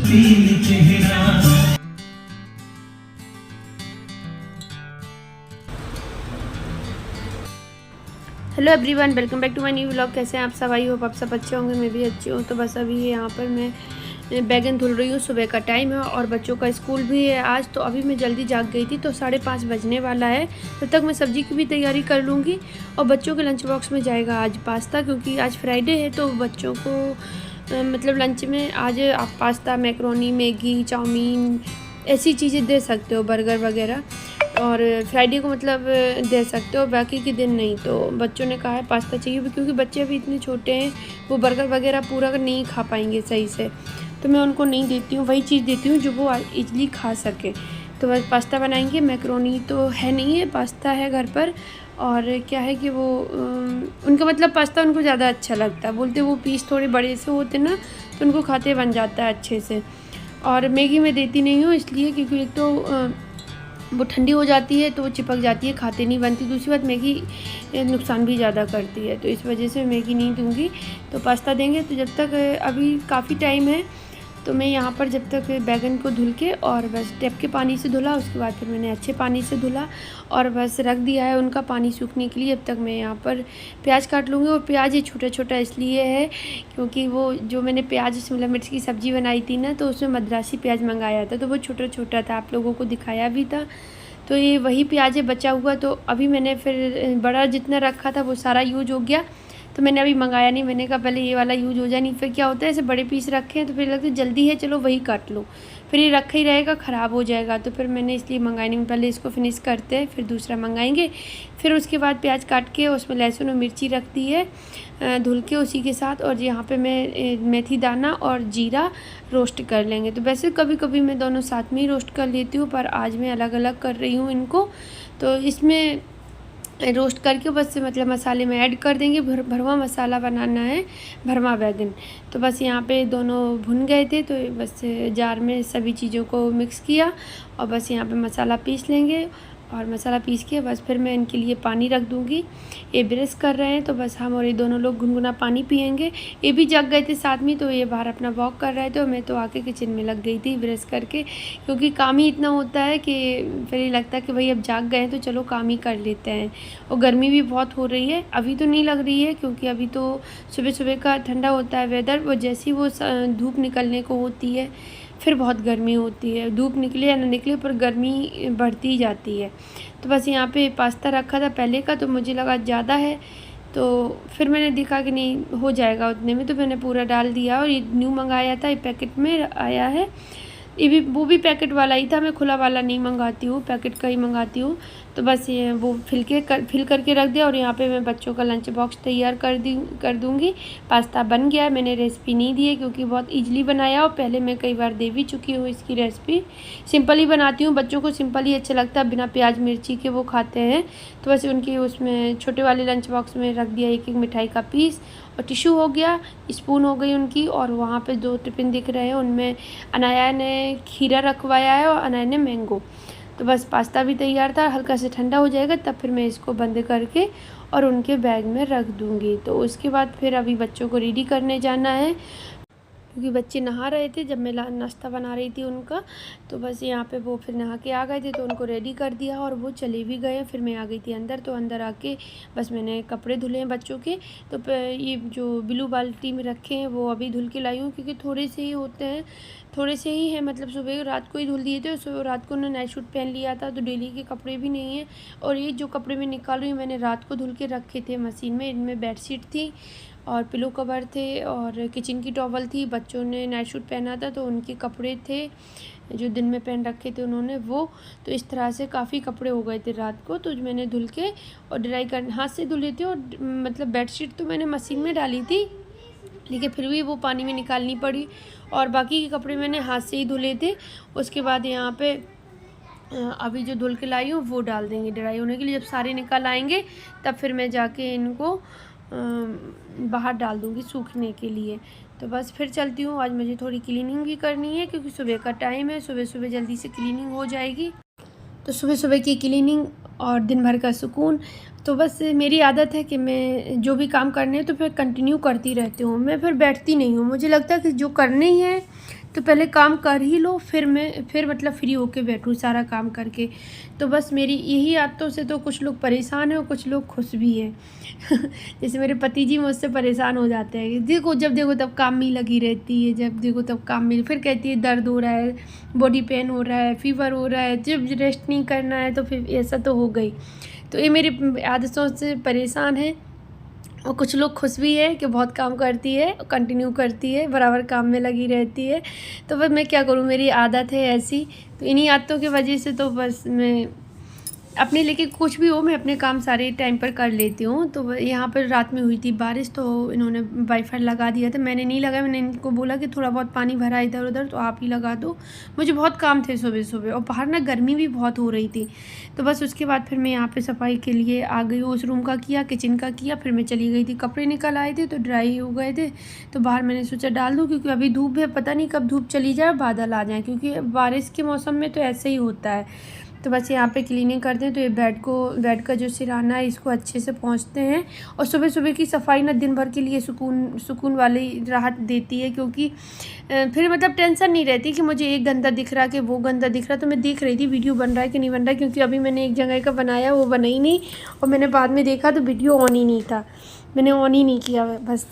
Hello everyone, welcome back to my new vlog. कैसे हैं आप सब? आई होप आप सब अच्छे होंगे, मैं भी अच्छी हूँ। तो बस अभी यहाँ पर मैं बैगन धुल रही हूँ। सुबह का टाइम है और बच्चों का स्कूल भी है आज, तो अभी मैं जल्दी जाग गई थी, तो 5:30 बजने वाला है। तब तक मैं सब्ज़ी की भी तैयारी कर लूँगी। और बच्चों के लंच बॉक्स में जाएगा आज पास्ता, क्योंकि आज फ्राइडे है, तो बच्चों को मतलब लंच में आज आप पास्ता, मैक्रोनी, मैगी, चाउमीन ऐसी चीज़ें दे सकते हो, बर्गर वगैरह। और फ्राइडे को मतलब दे सकते हो, बाकी के दिन नहीं। तो बच्चों ने कहा है पास्ता चाहिए, क्योंकि बच्चे अभी इतने छोटे हैं, वो बर्गर वगैरह पूरा नहीं खा पाएंगे सही से। तो मैं उनको नहीं देती हूँ, वही चीज़ देती हूँ जो वो इजली खा सके। तो बस पास्ता बनाएंगे। मैक्रोनी तो है नहीं है, पास्ता है घर पर। और क्या है कि वो उनका मतलब पास्ता उनको ज़्यादा अच्छा लगता है, बोलते वो पीस थोड़े बड़े से होते ना, तो उनको खाते बन जाता है अच्छे से। और मैगी मैं देती नहीं हूँ इसलिए, क्योंकि एक तो वो ठंडी हो जाती है तो वो चिपक जाती है, खाते नहीं बनती। दूसरी बात, मैगी नुकसान भी ज़्यादा करती है, तो इस वजह से मैगी नहीं दूंगी। तो पास्ता देंगे। तो जब तक अभी काफ़ी टाइम है, तो मैं यहाँ पर जब तक बैगन को धुल के और बस टैप के पानी से धुला, उसके बाद फिर मैंने अच्छे पानी से धुला और बस रख दिया है उनका पानी सूखने के लिए। अब तक मैं यहाँ पर प्याज काट लूँगी। और प्याज ये छोटा छोटा इसलिए है क्योंकि वो जो मैंने प्याज शिमला मिर्च की सब्ज़ी बनाई थी ना, तो उसमें मद्रासी प्याज मंगाया था, तो वो छोटा छोटा था, आप लोगों को दिखाया भी था। तो ये वही प्याज है बचा हुआ, तो अभी मैंने फिर बड़ा जितना रखा था वो सारा यूज हो गया, तो मैंने अभी मंगाया नहीं। मैंने कहा पहले ये वाला यूज हो जाए, नहीं फिर क्या होता है ऐसे बड़े पीस रखे हैं तो फिर लगता है जल्दी है चलो वही काट लो, फिर ये रखा ही रहेगा, ख़राब हो जाएगा। तो फिर मैंने इसलिए मंगाया नहीं, पहले इसको फिनिश करते हैं फिर दूसरा मंगाएंगे। फिर उसके बाद प्याज काट के उसमें लहसुन और मिर्ची रख दी है धुल के उसी के साथ। और यहाँ पे मैं मेथी दाना और जीरा रोस्ट कर लेंगे। तो वैसे कभी कभी मैं दोनों साथ में ही रोस्ट कर लेती हूँ, पर आज मैं अलग अलग कर रही हूँ इनको। तो इसमें रोस्ट करके बस मतलब मसाले में ऐड कर देंगे। भरवा मसाला बनाना है, भरवा बैगन। तो बस यहाँ पे दोनों भुन गए थे, तो बस जार में सभी चीज़ों को मिक्स किया और बस यहाँ पे मसाला पीस लेंगे। और मसाला पीस के बस फिर मैं इनके लिए पानी रख दूँगी। ये ब्रश कर रहे हैं, तो बस हम और ये दोनों लोग गुनगुना पानी पियेंगे। ये भी जग गए थे साथ में, तो ये बाहर अपना वॉक कर रहे थे और मैं तो आके किचन में लग गई थी ब्रश करके, क्योंकि काम ही इतना होता है कि फिर ये लगता है कि भाई अब जाग गए हैं तो चलो काम ही कर लेते हैं। और गर्मी भी बहुत हो रही है, अभी तो नहीं लग रही है क्योंकि अभी तो सुबह सुबह का ठंडा होता है वेदर, वो जैसी वो धूप निकलने को होती है फिर बहुत गर्मी होती है। धूप निकले या ना निकले पर गर्मी बढ़ती ही जाती है। तो बस यहाँ पे पास्ता रखा था पहले का, तो मुझे लगा ज़्यादा है, तो फिर मैंने देखा कि नहीं हो जाएगा उतने में, तो मैंने पूरा डाल दिया। और ये न्यू मंगाया था, ये पैकेट में आया है, ये भी वो भी पैकेट वाला ही था। मैं खुला वाला नहीं मंगाती हूँ, पैकेट का ही मंगाती हूँ। तो बस ये वो फिल करके रख दिया। और यहाँ पे मैं बच्चों का लंच बॉक्स तैयार कर दूँगी। पास्ता बन गया है, मैंने रेसिपी नहीं दी है क्योंकि बहुत ईजिली बनाया और पहले मैं कई बार दे भी चुकी हूँ इसकी रेसिपी। सिंपल ही बनाती हूँ, बच्चों को सिंपल ही अच्छा लगता है, बिना प्याज मिर्ची के वो खाते हैं। तो बस उनकी उसमें छोटे वाले लंच बॉक्स में रख दिया एक मिठाई का पीस, और टिशू हो गया, स्पून हो गई उनकी। और वहाँ पे 2 टिफ़िन दिख रहे हैं, उनमें अनाया ने खीरा रखवाया है और अनाया ने मैंगो। तो बस पास्ता भी तैयार था, हल्का से ठंडा हो जाएगा तब फिर मैं इसको बंद करके और उनके बैग में रख दूँगी। तो उसके बाद फिर अभी बच्चों को रेडी करने जाना है, क्योंकि बच्चे नहा रहे थे जब मैं नाश्ता बना रही थी उनका। तो बस यहाँ पे वो फिर नहा के आ गए थे, तो उनको रेडी कर दिया और वो चले भी गए। फिर मैं आ गई थी अंदर, तो अंदर आके बस मैंने कपड़े धुले हैं बच्चों के। तो ये जो ब्लू बाल्टी में रखे हैं वो अभी धुल के लाई हूँ, क्योंकि थोड़े से ही होते हैं, थोड़े से ही है, मतलब सुबह रात को ही धुल दिए थे। सुबह रात को उन्होंने नाइट सूट पहन लिया था, तो डेली के कपड़े भी नहीं हैं। और ये जो कपड़े मैं निकाल रही हूँ मैंने रात को धुल के रखे थे मशीन में। इनमें बेडशीट थी और पिलो कवर थे और किचन की टॉवल थी। बच्चों ने नाइट सूट पहना था तो उनके कपड़े थे जो दिन में पहन रखे थे उन्होंने वो। तो इस तरह से काफ़ी कपड़े हो गए थे रात को, तो मैंने धुल के और ड्राई कर हाथ से धुले थे। और मतलब बेडशीट तो मैंने मशीन में डाली थी, लेकिन फिर भी वो पानी में निकालनी पड़ी। और बाकी के कपड़े मैंने हाथ से ही धुले थे। उसके बाद यहाँ पे अभी जो धुल के लाई हूँ वो डाल देंगे ड्राई होने के लिए। जब सारे निकल आएंगे तब फिर मैं जाके इनको बाहर डाल दूँगी सूखने के लिए। तो बस फिर चलती हूँ, आज मुझे थोड़ी क्लीनिंग भी करनी है क्योंकि सुबह का टाइम है, सुबह सुबह जल्दी से क्लीनिंग हो जाएगी। तो सुबह सुबह की क्लीनिंग और दिन भर का सुकून। तो बस मेरी आदत है कि मैं जो भी काम करने हैं तो फिर कंटिन्यू करती रहती हूँ, मैं फिर बैठती नहीं हूँ। मुझे लगता है कि जो करने ही है तो पहले काम कर ही लो, फिर मतलब फ्री होके बैठूँ सारा काम करके। तो बस मेरी यही आदतों से तो कुछ लोग परेशान हैं और कुछ लोग खुश भी हैं। जैसे मेरे पति जी मुझसे परेशान हो जाते हैं, देखो जब देखो तब काम में ही लगी रहती है, जब देखो तब काम में, फिर कहती है दर्द हो रहा है, बॉडी पेन हो रहा है, फ़ीवर हो रहा है, जब रेस्ट नहीं करना है तो फिर ऐसा तो हो गई। तो ये मेरी आदतों से परेशान है। और कुछ लोग खुश भी है कि बहुत काम करती है, कंटिन्यू करती है, बराबर काम में लगी रहती है। तो बस मैं क्या करूँ, मेरी आदत है ऐसी। तो इन्हीं आदतों की वजह से तो बस मैं अपने लेके कुछ भी हो, मैं अपने काम सारे टाइम पर कर लेती हूँ। तो यहाँ पर रात में हुई थी बारिश, तो इन्होंने वाईफाई लगा दिया था, मैंने नहीं लगाया। मैंने इनको बोला कि थोड़ा बहुत पानी भरा इधर उधर तो आप ही लगा दो, मुझे बहुत काम थे सुबह सुबह, और बाहर ना गर्मी भी बहुत हो रही थी। तो बस उसके बाद फिर मैं यहाँ पे सफाई के लिए आ गई हूँ। उस रूम का किया, किचन का किया, फिर मैं चली गई थी। कपड़े निकल आए थे तो ड्राई हो गए थे, तो बाहर मैंने सोचा डाल दूँ, क्योंकि अभी धूप है, पता नहीं कब धूप चली जाए, बादल आ जाए, क्योंकि बारिश के मौसम में तो ऐसे ही होता है। तो बस यहाँ पे क्लीनिंग करते हैं। तो ये बेड का जो सिरहाना है इसको अच्छे से पोंछते हैं। और सुबह सुबह की सफाई ना दिन भर के लिए सुकून वाली राहत देती है, क्योंकि फिर मतलब टेंशन नहीं रहती कि मुझे एक गंदा दिख रहा कि वो गंदा दिख रहा। तो मैं देख रही थी वीडियो बन रहा है कि नहीं बन रहा है, क्योंकि अभी मैंने एक जगह का बनाया वो बना ही नहीं, और मैंने बाद में देखा तो वीडियो ऑन ही नहीं था, मैंने ऑन ही नहीं किया, बस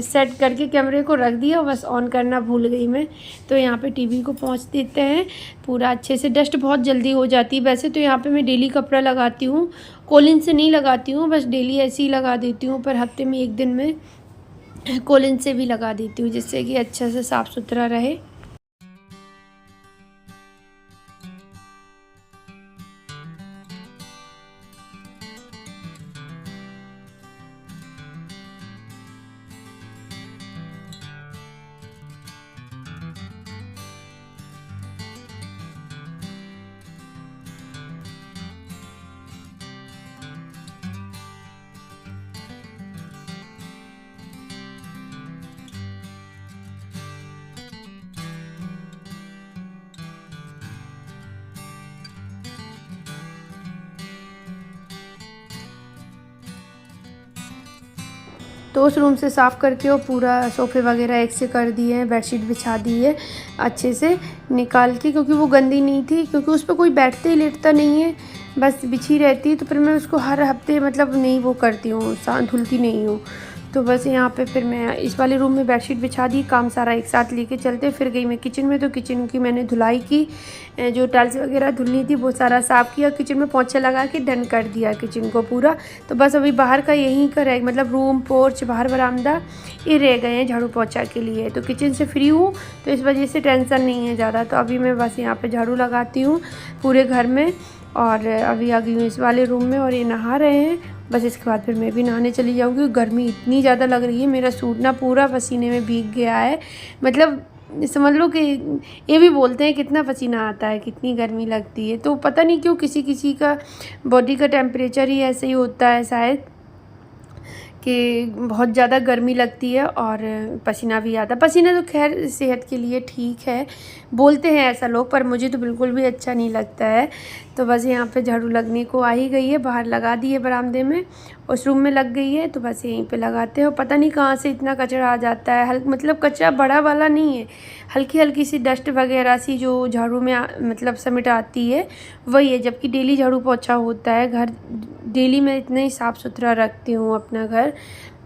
सेट करके कैमरे को रख दिया, बस ऑन करना भूल गई मैं। तो यहाँ पे टीवी को पोंछ देते हैं पूरा अच्छे से। डस्ट बहुत जल्दी हो जाती है वैसे तो। यहाँ पे मैं डेली कपड़ा लगाती हूँ, कोलिन से नहीं लगाती हूँ, बस डेली ऐसे ही लगा देती हूँ, पर हफ्ते में एक दिन में कोलिन से भी लगा देती हूँ, जिससे कि अच्छे से साफ़ सुथरा रहे। तो उस रूम से साफ़ करके वो पूरा सोफ़े वगैरह एक से कर दिए हैं, बेडशीट बिछा दी है अच्छे से निकाल के, क्योंकि वो गंदी नहीं थी, क्योंकि उस पर कोई बैठते ही लेटता नहीं है, बस बिछी रहती है। तो फिर मैं उसको हर हफ्ते मतलब नहीं वो करती हूँ, धुलती नहीं हूँ। तो बस यहाँ पे फिर मैं इस वाले रूम में बेडशीट बिछा दी, काम सारा एक साथ लेके चलते। फिर गई मैं किचन में, तो किचन की मैंने धुलाई की, जो टाइल्स वगैरह धुलनी थी वो सारा साफ़ किया, किचन में पोंछा लगा के डन कर दिया किचन को पूरा। तो बस अभी बाहर का यहीं का रह मतलब रूम, पोर्च, बाहर बरामदा ये रह गए हैं झाड़ू पोंछा के लिए। तो किचन से फ्री हूँ तो इस वजह से टेंशन नहीं है ज़्यादा। तो अभी मैं बस यहाँ पर झाड़ू लगाती हूँ पूरे घर में, और अभी आ गई हूँ इस वाले रूम में, और ये नहा रहे हैं। बस इसके बाद फिर मैं भी नहाने चली जाऊँगी। गर्मी इतनी ज़्यादा लग रही है, मेरा सूट ना पूरा पसीने में भीग गया है। मतलब समझ लो कि ये भी बोलते हैं कितना पसीना आता है, कितनी गर्मी लगती है। तो पता नहीं क्यों किसी किसी का बॉडी का टेम्परेचर ही ऐसे ही होता है शायद, कि बहुत ज़्यादा गर्मी लगती है और पसीना भी आता है। पसीना तो खैर सेहत के लिए ठीक है, बोलते हैं ऐसा लोग, पर मुझे तो बिल्कुल भी अच्छा नहीं लगता है। तो बस यहाँ पे झाड़ू लगने को आ ही गई है, बाहर लगा दी है बरामदे में, उस रूम में लग गई है, तो बस यहीं पे लगाते हैं। और पता नहीं कहाँ से इतना कचरा आ जाता है, मतलब कचरा बड़ा वाला नहीं है, हल्की हल्की सी डस्ट वगैरह सी जो झाड़ू में मतलब समेट आती है वही है। जबकि डेली झाड़ू पोछा होता है, घर डेली मैं इतना ही साफ़ सुथरा रखती हूँ अपना घर।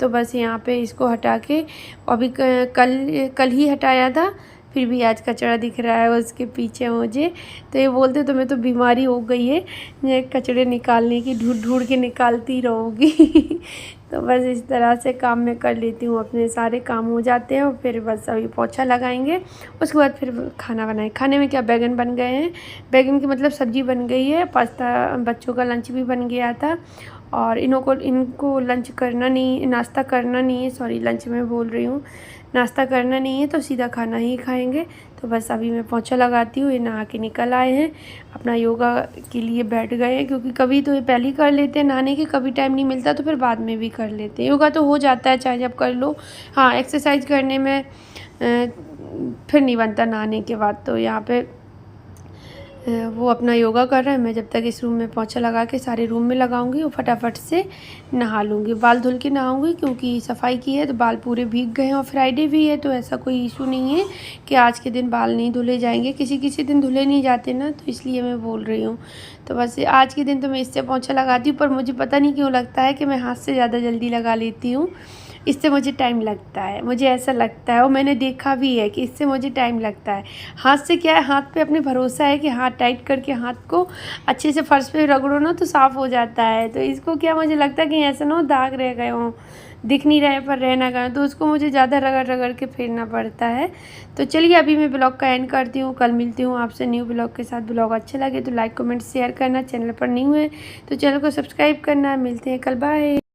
तो बस यहाँ पे इसको हटा के, अभी कल ही हटाया था, फिर भी आज कचरा दिख रहा है उसके पीछे मुझे। तो ये बोलते तुम्हें तो बीमारी हो गई है ये कचरे निकालने की, ढूंढ ढूंढ के निकालती रहोगी। तो बस इस तरह से काम मैं कर लेती हूँ, अपने सारे काम हो जाते हैं। और फिर बस अभी पोछा लगाएंगे, उसके बाद फिर खाना बनाएं। खाने में क्या बैगन बन गए हैं, बैगन की मतलब सब्ज़ी बन गई है, पास्ता, बच्चों का लंच भी बन गया था। और इनको लंच करना नहीं, नाश्ता करना नहीं है, सॉरी लंच में बोल रही हूँ, नाश्ता करना नहीं है, तो सीधा खाना ही खाएंगे। तो बस अभी मैं पोछा लगाती हूँ। ये नहा के निकल आए हैं, अपना योगा के लिए बैठ गए हैं, क्योंकि कभी तो ये पहले ही कर लेते हैं नहाने के, कभी टाइम नहीं मिलता तो फिर बाद में भी कर लेते हैं। योगा तो हो जाता है चाहे जब कर लो, हाँ एक्सरसाइज करने में फिर नहीं बनता नहाने के बाद। तो यहाँ पे वो अपना योगा कर रहे हैं। मैं जब तक इस रूम में पोंछा लगा के सारे रूम में लगाऊंगी और फटाफट से नहा लूँगी। बाल धुल के नहाऊंगी क्योंकि सफाई की है तो बाल पूरे भीग गए हैं और फ्राइडे भी है तो ऐसा कोई इशू नहीं है कि आज के दिन बाल नहीं धुले जाएंगे। किसी किसी दिन धुले नहीं जाते ना, तो इसलिए मैं बोल रही हूँ। तो बस आज के दिन तो मैं इससे पोंछा लगाती हूँ, पर मुझे पता नहीं क्यों लगता है कि मैं हाथ से ज़्यादा जल्दी लगा लेती हूँ। इससे मुझे टाइम लगता है, मुझे ऐसा लगता है और मैंने देखा भी है कि इससे मुझे टाइम लगता है। हाथ से क्या है, हाथ पे अपने भरोसा है कि हाथ टाइट करके हाथ को अच्छे से फर्श पे रगड़ो ना तो साफ़ हो जाता है। तो इसको क्या मुझे लगता है कि ऐसा ना हो दाग रह गए हों, दिख नहीं रहे पर रह ना गए, तो उसको मुझे ज़्यादा रगड़ रगड़ के फेरना पड़ता है। तो चलिए अभी मैं ब्लॉग का एंड करती हूँ, कल मिलती हूँ आपसे न्यू ब्लॉग के साथ। ब्लॉग अच्छा लगे तो लाइक कमेंट शेयर करना, चैनल पर नहीं हुए तो चैनल को सब्सक्राइब करना। मिलते हैं कल, बाय।